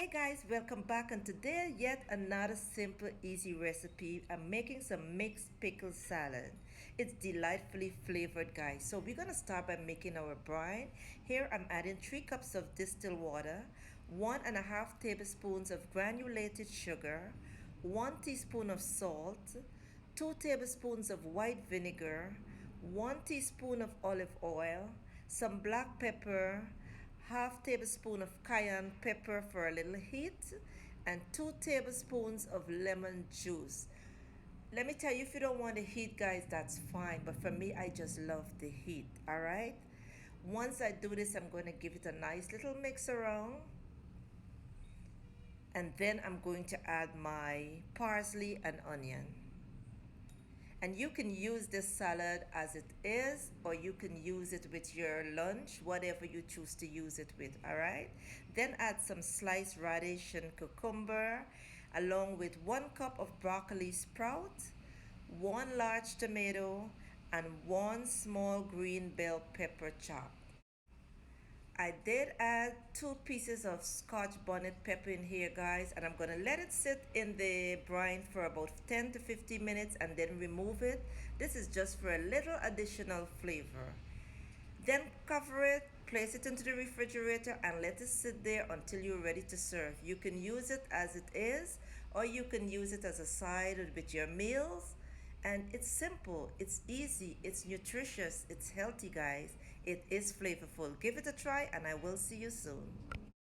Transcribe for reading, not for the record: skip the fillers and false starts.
Hey guys, welcome back, and today yet another simple easy recipe. I'm making some mixed pickle salad. It's delightfully flavored, guys. So we're gonna start by making our brine. Here I'm adding 3 cups of distilled water, 1.5 tablespoons of granulated sugar, 1 teaspoon of salt, 2 tablespoons of white vinegar, 1 teaspoon of olive oil, some black pepper, half tablespoon of cayenne pepper for a little heat, and 2 tablespoons of lemon juice. Let me tell you, if you don't want the heat, guys, that's fine, but for me, I just love the heat. All right, once I do this, I'm going to give it a nice little mix around, and then I'm going to add my parsley and onion. And you can use this salad as it is, or you can use it with your lunch, whatever you choose to use it with. All right, then add some sliced radish and cucumber, along with 1 cup of broccoli sprout, 1 large tomato, and 1 small green bell pepper chopped. I did add 2 pieces of Scotch bonnet pepper in here, guys, and I'm going to let it sit in the brine for about 10 to 15 minutes and then remove it. This is just for a little additional flavor. Then cover it, place it into the refrigerator, and let it sit there until you're ready to serve. You can use it as it is, or you can use it as a side with your meals. And it's simple, it's easy, it's nutritious, it's healthy, guys. It is flavorful. Give it a try, and I will see you soon.